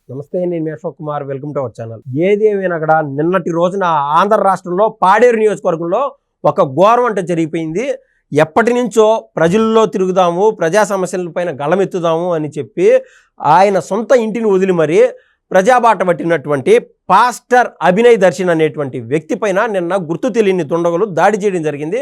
నమస్తే, నేను మీ Ashok Kumar. Welcome to our channel. ఏదేమైనా అక్కడ నిన్నటి రోజున ఆంధ్ర రాష్ట్రంలో పాడేరు నియోజకవర్గంలో ఒక ఘోరం అంటే జరిగిపోయింది. ఎప్పటి నుంచో ప్రజల్లో తిరుగుదాము, ప్రజా సమస్యలపైన గళమెత్తుదాము అని చెప్పి ఆయన సొంత ఇంటిని వదిలి మరీ ప్రజాబాట పట్టినటువంటి పాస్టర్ అభినయ్ దర్శన్ అనేటువంటి వ్యక్తి పైన నిన్న గుర్తు తెలియని దుండగులు దాడి చేయడం జరిగింది.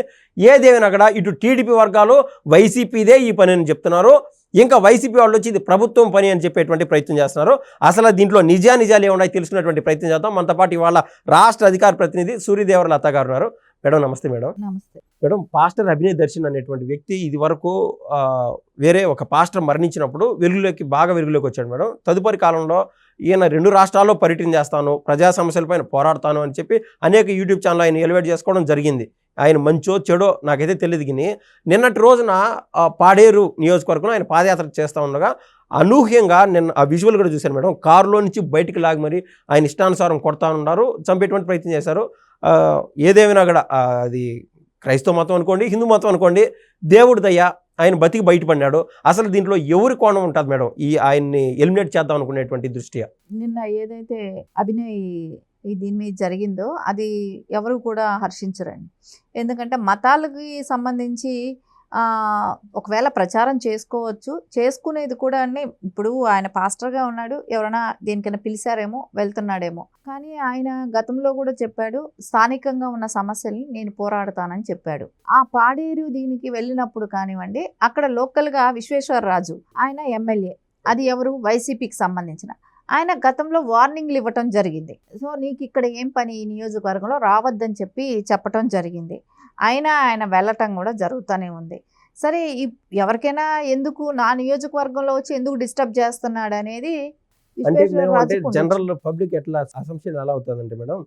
ఏదేమైనా అక్కడ ఇటు టీడీపీ వర్గాలు వైసీపీదే ఈ పని అని చెప్తున్నారు. ఇంకా వైసీపీ వాళ్ళు వచ్చి ఇది ప్రభుత్వం పని అని చెప్పేటువంటి ప్రయత్నం చేస్తున్నారు. అసలు దీంట్లో నిజాలు ఏమున్నాయి తెలుసుకున్నటువంటి ప్రయత్నం చేద్దాం. మనతో పాటు ఇవాళ రాష్ట్ర అధికార ప్రతినిధి సూర్యదేవర లత గారు ఉన్నారు. మేడం నమస్తే. నమస్తే మేడం, పాస్టర్ అభినయ్ దర్శన్ అనేటువంటి వ్యక్తి ఇది వరకు వేరే ఒక పాస్టర్ మరణించినప్పుడు బాగా వెలుగులోకి వచ్చాడు మేడం. తదుపరి కాలంలో ఈయన 2 రాష్ట్రాల్లో పర్యటన చేస్తాను, ప్రజా సమస్యలపైన పోరాడతాను అని చెప్పి అనేక యూట్యూబ్ ఛానల్ ఆయన ఎలివేట్ చేసుకోవడం జరిగింది. ఆయన మంచో చెడో నాకైతే తెలియదు. కానీ నిన్నటి రోజున పాడేరు నియోజకవర్గంలో ఆయన పాదయాత్ర చేస్తూ ఉండగా అనూహ్యంగా నిన్న ఆ విజువల్ కూడా చూశాను మేడం. కారులో నుంచి బయటికి లాగి మరి ఆయన ఇష్టానుసారం కొడతా ఉన్నారు, చంపేటువంటి ప్రయత్నం చేశారు. ఏదేమైనా కూడా అది క్రైస్తవ మతం అనుకోండి, హిందూ మతం అనుకోండి, దేవుడి దయ ఆయన బతికి బయటపడినాడు. అసలు దీంట్లో ఎవరి కోణం ఉంటుంది మేడం ఈ ఆయన్ని ఎలిమినేట్ చేద్దాం అనుకునేటువంటి దృష్ట్యా? నిన్న ఏదైతే అభినయ్ దీని మీద జరిగిందో అది ఎవరు కూడా హర్షించరండి. ఎందుకంటే మతాలకి సంబంధించి ఒకవేళ ప్రచారం చేసుకోవచ్చు, చేసుకునేది కూడా ఇప్పుడు ఆయన పాస్టర్గా ఉన్నాడు, ఎవరైనా దేనికైనా పిలిచారేమో వెళ్తున్నాడేమో. కానీ ఆయన గతంలో కూడా చెప్పాడు, స్థానికంగా ఉన్న సమస్యల్ని నేను పోరాడతానని చెప్పాడు. ఆ పాడేరు దీనికి వెళ్ళినప్పుడు కానివ్వండి, అక్కడ లోకల్గా విశ్వేశ్వరరాజు ఆయన ఎమ్మెల్యే, అది ఎవరు వైసీపీకి సంబంధించిన ఆయన గతంలో వార్నింగ్లు ఇవ్వటం జరిగింది. సో నీకు ఇక్కడ ఏం పని ఈ నియోజకవర్గంలో రావద్దని చెప్పటం జరిగింది. ఆయన వెళ్ళటం కూడా జరుగుతూనే ఉంది. సరే, ఎవరికైనా ఎందుకు నా నియోజకవర్గంలో వచ్చి ఎందుకు డిస్టర్బ్ చేస్తున్నాడు అనేది జనరల్ పబ్లిక్ ఎట్లా అసంప్షన్ ఎలా అవుతుందంటే మేడం,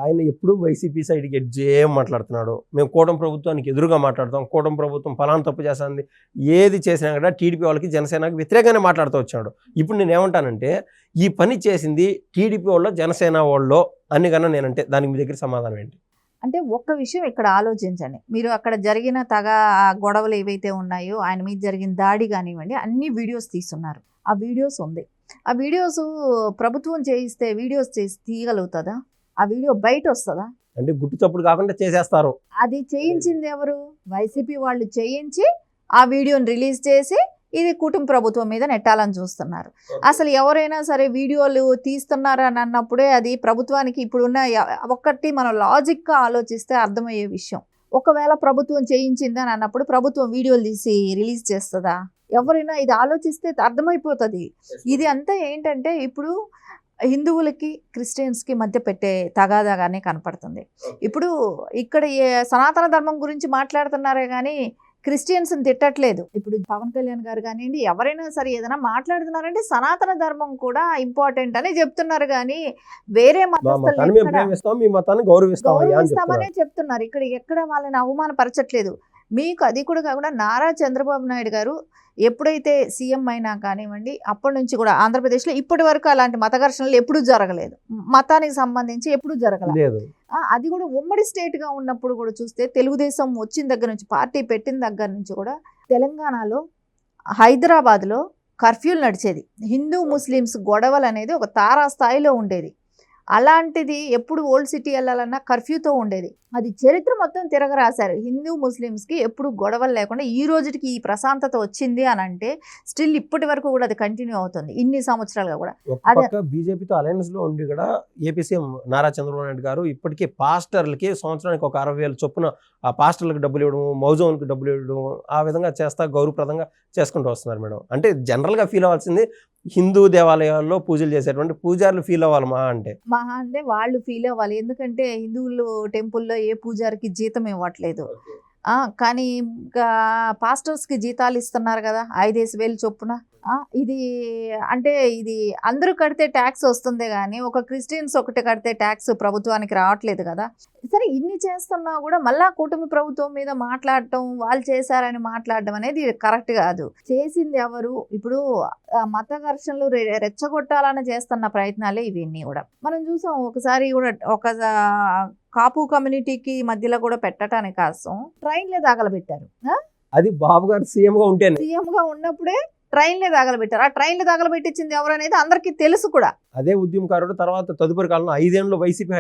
ఆయన ఎప్పుడు వైసీపీ సైడ్కి ఏం మాట్లాడుతున్నాడు, మేము కూటమి ప్రభుత్వానికి ఎదురుగా మాట్లాడతాం, కూటమి ప్రభుత్వం ఫలానా తప్పు చేస్తుంది, ఏది చేసినా కూడా టీడీపీ వాళ్ళకి జనసేనకి వ్యతిరేకంగానే మాట్లాడుతూ వచ్చాడు. ఇప్పుడు నేను ఏమంటానంటే ఈ పని చేసింది టీడీపీ వాళ్ళు జనసేన వాళ్ళు అని కన్నా నేనంటే దానికి మీ దగ్గర సమాధానం ఏంటి? అంటే ఒక్క విషయం ఇక్కడ ఆలోచించండి. మీరు అక్కడ జరిగిన గొడవలు ఏవైతే ఉన్నాయో, ఆయన మీద జరిగిన దాడి కానివ్వండి, అన్ని వీడియోస్ తీస్తున్నారు. ఆ వీడియోస్ ఉంది. ఆ వీడియోస్ ప్రభుత్వం చేయిస్తే వీడియోస్ చేసి తీయగలుగుతుందా? ఆ వీడియో బయట వస్తుందా? అంటే గుట్టు చప్పుడు కాకుండా చేసేస్తారు. అది చేయించింది ఎవరు? వైసీపీ వాళ్ళు చేయించి ఆ వీడియోని రిలీజ్ చేసి ఇది కుటుంబ ప్రభుత్వం మీద నెట్టాలని చూస్తున్నారు. అసలు ఎవరైనా సరే వీడియోలు తీస్తున్నారని అన్నప్పుడే అది ప్రభుత్వానికి ఇప్పుడున్న ఒక్కటి మనం లాజిక్గా ఆలోచిస్తే అర్థమయ్యే విషయం. ఒకవేళ ప్రభుత్వం చేయించిందని అన్నప్పుడు ప్రభుత్వం వీడియోలు తీసి రిలీజ్ చేస్తుందా? ఎవరైనా ఇది ఆలోచిస్తే అర్థమైపోతుంది. ఇది అంతా ఏంటంటే ఇప్పుడు హిందువులకి క్రిస్టియన్స్కి మధ్య పెట్టే తగాదాగానే కనపడుతుంది. ఇప్పుడు ఇక్కడ సనాతన ధర్మం గురించి మాట్లాడుతున్నారే కానీ క్రిస్టియన్స్ని తిట్టట్లేదు. ఇప్పుడు పవన్ కళ్యాణ్ గారు కానివ్వండి, ఎవరైనా సరే ఏదైనా మాట్లాడుతున్నారంటే సనాతన ధర్మం కూడా ఇంపార్టెంట్ అని చెప్తున్నారు. కానీ వేరే గౌరవిస్తామనే చెప్తున్నారు. ఇక్కడ ఎక్కడ వాళ్ళని అవమానపరచట్లేదు. మీకు అది కూడా కాకుండా నారా చంద్రబాబు నాయుడు గారు ఎప్పుడైతే సీఎం అయినా కానివ్వండి, అప్పటి నుంచి కూడా ఆంధ్రప్రదేశ్లో ఇప్పటి వరకు అలాంటి మత ఘర్షణలు ఎప్పుడూ జరగలేదు. మతానికి సంబంధించి ఎప్పుడూ జరగలేదు. అది కూడా ఉమ్మడి స్టేట్గా ఉన్నప్పుడు కూడా చూస్తే తెలుగుదేశం వచ్చిన దగ్గర నుంచి, పార్టీ పెట్టిన దగ్గర నుంచి కూడా తెలంగాణలో, హైదరాబాద్లో కర్ఫ్యూలు నడిచేది. హిందూ ముస్లిమ్స్ గొడవలు అనేది ఒక తారాస్థాయిలో ఉండేది. అలాంటిది ఎప్పుడు ఓల్డ్ సిటీ వెళ్ళాలన్నా కర్ఫ్యూతో ఉండేది. అది చరిత్ర మొత్తం తిరగరాశారు. హిందూ ముస్లిమ్స్కి ఎప్పుడు గొడవలు లేకుండా ఈ రోజుకి ఈ ప్రశాంతత వచ్చింది అని అంటే స్టిల్ ఇప్పటి వరకు కూడా అది కంటిన్యూ అవుతుంది. ఇన్ని సంవత్సరాలుగా కూడా బీజేపీతో అలయన్స్ లో ఉండి కూడా ఏపీ సీఎం నారా చంద్రబాబు నాయుడు గారు ఇప్పటికే పాస్టర్లకి సంవత్సరానికి ఒక 60,000 చొప్పున ఆ పాస్టర్లకు డబ్బులు ఇవ్వడం, మౌజోన్కి డబ్బులు ఇవ్వడం, ఆ విధంగా చేస్తా గౌరవప్రదంగా చేసుకుంటూ వస్తున్నారు మేడం. అంటే జనరల్గా ఫీల్ అవ్వాల్సింది హిందూ దేవాలయాల్లో పూజలు చేసేటువంటి పూజారులు ఫీల్ అవ్వాలి మహా అంటే వాళ్ళు ఫీల్ అవ్వాలి. ఎందుకంటే హిందువులు టెంపుల్లో ఏ పూజారికి జీతం ఇవ్వట్లేదు. కానీ ఇంకా పాస్టర్స్కి జీతాలు ఇస్తున్నారు కదా, 5,000 చొప్పున. ఇది అంటే ఇది అందరూ కడితే ట్యాక్స్ వస్తుంది కానీ ఒక క్రిస్టియన్స్ ఒకటి కడితే ట్యాక్స్ ప్రభుత్వానికి రావట్లేదు కదా. సరే, ఇన్ని చేస్తున్నా కూడా మళ్ళా కూటమి ప్రభుత్వం మీద మాట్లాడటం, వాళ్ళు చేశారని మాట్లాడడం అనేది కరెక్ట్ కాదు. చేసింది ఎవరు? ఇప్పుడు మత ఘర్షణలు రెచ్చగొట్టాలని చేస్తున్న ప్రయత్నాలే ఇవన్నీ కూడా మనం చూసాం. ఒకసారి కూడా ఒక కాపు కమ్యూనిటీకి మధ్యలో కూడా పెట్టడానికి కోసం ట్రైన్లే తగలబెట్టారు. అది బాబు గారు సీఎంగా ఉన్నప్పుడే ట్రైన్లే తగలబెట్టారు. ఆ ట్రైన్లు తగలబెట్టించింది ఎవరు అనేది అందరికీ తెలుసు కూడా. అదే ఉద్యమకారుడు తర్వాత తదుపరి కాలంలో 5 ఏళ్ళు వైసీపీ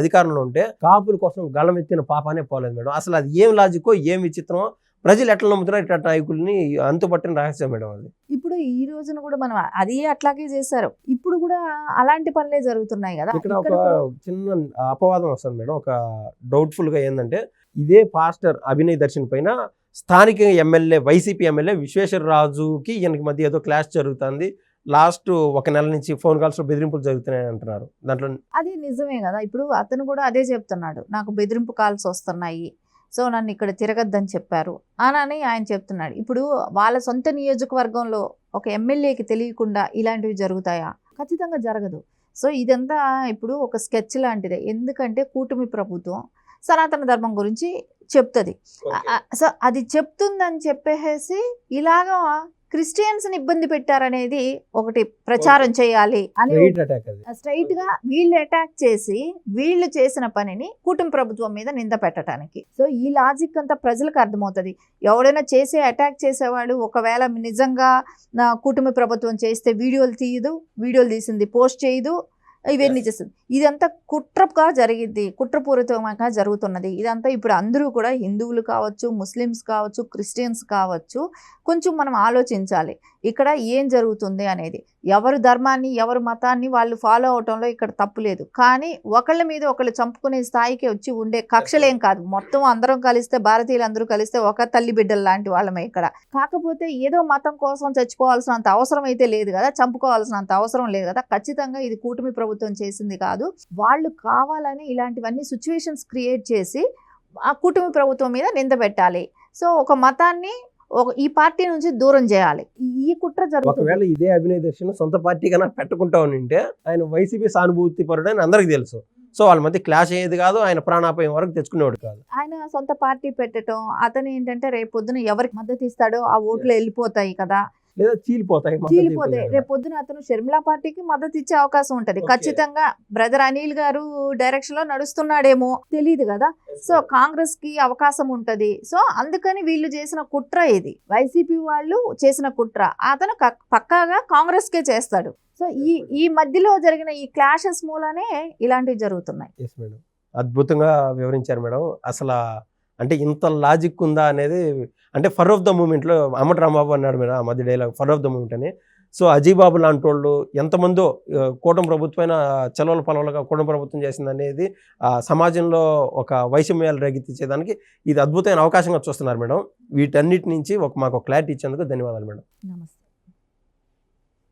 అధికారంలో ఉంటే కాపుల కోసం గళం ఎత్తిన పాపానే పోలేదు మేడం. అసలు అది ఏం లాజికో ఏం విచిత్రమో ప్రజలు ఎట్లా నమ్ముతున్నారు ఇట్లా నాయకుల్ని అంతుపట్టిన రహస్యం మేడం అది. ఇప్పుడు ఈ రోజున కూడా మనం అది అట్లాగే చేశారు. ఇప్పుడు కూడా అలాంటి పనులే జరుగుతున్నాయి కదా. ఇక్కడ ఒక చిన్న అపవాదం వస్తుంది మేడం. ఒక డౌట్ఫుల్ గా ఏంటంటే ఇదే పాస్టర్ అభినయ్ దర్శన్ పైన స్థానిక ఎమ్మెల్యే వైసీపీ ఎమ్మెల్యే విశ్వేశ్వరరాజుకి ఈయనకి మధ్య ఏదో క్లాష్ జరుగుతుంది. లాస్ట్ 1 నెల నుంచి ఫోన్ కాల్స్ లో బెదిరింపులు జరుగుతున్నాయి అంటున్నారు. దాంట్లో అది నిజమే కదా. ఇప్పుడు అతను కూడా అదే చెప్తున్నాడు, నాకు బెదిరింపు కాల్స్ వస్తున్నాయి, సో నన్ను ఇక్కడ తిరగద్దని చెప్పారు అని ఆయన చెప్తున్నాడు. ఇప్పుడు వాళ్ళ సొంత నియోజకవర్గంలో ఒక ఎమ్మెల్యేకి తెలియకుండా ఇలాంటివి జరుగుతాయా? ఖచ్చితంగా జరగదు. సో ఇదంతా ఇప్పుడు ఒక స్కెచ్ లాంటిదే. ఎందుకంటే కూటమి ప్రభుత్వం సనాతన ధర్మం గురించి చెప్తుంది. సో అది చెప్తుందని చెప్పేసి ఇలాగా క్రిస్టియన్స్ని ఇబ్బంది పెట్టారనేది ఒకటి ప్రచారం చేయాలి అని స్ట్రైట్ గా వీళ్ళు అటాక్ చేసి వీళ్ళు చేసిన పనిని కూటమి ప్రభుత్వం మీద నింద పెట్టడానికి. సో ఈ లాజిక్ అంతా ప్రజలకు అర్థమవుతుంది. ఎవడైనా చేసే అటాక్ చేసేవాడు ఒకవేళ నిజంగా కూటమి ప్రభుత్వం చేస్తే వీడియోలు తీయదు, వీడియోలు తీసింది పోస్ట్ చేయదు, ఇవన్నీ చేస్తుంది. ఇదంతా కుట్రగా జరిగింది, కుట్రపూరితంగా జరుగుతున్నది. ఇదంతా ఇప్పుడు అందరూ కూడా హిందువులు కావచ్చు, ముస్లిమ్స్ కావచ్చు, క్రిస్టియన్స్ కావచ్చు, కొంచెం మనం ఆలోచించాలి ఇక్కడ ఏం జరుగుతుంది అనేది. ఎవరు ధర్మాన్ని ఎవరు మతాన్ని వాళ్ళు ఫాలో అవటంలో ఇక్కడ తప్పు లేదు. కానీ ఒకళ్ళ మీద ఒకళ్ళు చంపుకునే స్థాయికి వచ్చి ఉండే కక్షలేం కాదు. మొత్తం అందరం కలిస్తే, భారతీయులు అందరూ కలిస్తే ఒక తల్లి బిడ్డలు లాంటి వాళ్ళమే ఇక్కడ. కాకపోతే ఏదో మతం కోసం చచ్చిపోవాల్సినంత అవసరం అయితే లేదు కదా, చంపుకోవాల్సినంత అవసరం లేదు కదా. ఖచ్చితంగా ఇది కూటమి ప్రభుత్వం చేసింది కాదు. వాళ్ళు కావాలని ఇలాంటివన్నీ సిచ్యువేషన్స్ క్రియేట్ చేసి ఆ కూటమి ప్రభుత్వం మీద నింద పెట్టాలి. సో ఒక మతాన్ని ఈ పార్టీ నుంచి దూరం చేయాలి. ఈ కుట్ర జరుగుతుంది. ఒకవేళ ఇదే అభినయ్ దర్శన్ సొంత పార్టీ కన్నా పెట్టుకుంటా ఉంటే ఆయన వైసీపీ సానుభూతి పరుడు అని అందరికి తెలుసు. సో వాళ్ళ మధ్య క్లాష్ అయ్యేది కాదు, ఆయన ప్రాణాపాయం వరకు తెచ్చుకునేవాడు కాదు. ఆయన సొంత పార్టీ పెట్టడం, అతను ఏంటంటే రేపు పొద్దున ఎవరికి మద్దతు ఇస్తాడో ఆ ఓట్లు వెళ్ళిపోతాయి కదా, లేదా చీలిపోతాయి. రేపు పొద్దున అతను షర్మిలా పార్టీకి మద్దతు ఇచ్చే అవకాశం ఉంటది. ఖచ్చితంగా బ్రదర్ అనిల్ గారు డైరెక్షన్ లో నడుస్తున్నాడేమో తెలియదు కదా. సో కాంగ్రెస్ కి అవకాశం ఉంటది. సో అందుకని వీళ్ళు చేసిన కుట్ర ఇది, వైసీపీ వాళ్ళు చేసిన కుట్ర. అతను పక్కాగా కాంగ్రెస్ కే చేస్తాడు. సో ఈ మధ్యలో జరిగిన ఈ క్లాషెస్ మూలనే ఇలాంటివి జరుగుతున్నాయి. అద్భుతంగా వివరించారు మేడం. అసలు అంటే ఇంత లాజిక్ ఉందా అనేది, అంటే ఫర్ ఆఫ్ ద మూమెంట్లో అమ్మటి రాంబాబు అన్నాడు మేడం ఆ మధ్య dialogue, for of the moment అని. సో అజీబాబు లాంటి వాళ్ళు ఎంతమందో కూటమి ప్రభుత్వమైన చలవల పలవలుగా కూటమి ప్రభుత్వం చేసింది అనేది సమాజంలో ఒక వైషమ్యాలు రేగిచ్చేదానికి ఇది అద్భుతమైన అవకాశంగా చూస్తున్నారు మేడం. వీటన్నిటి నుంచి మాకు క్లారిటీ ఇచ్చేందుకు ధన్యవాదాలు మేడం. నమస్తే.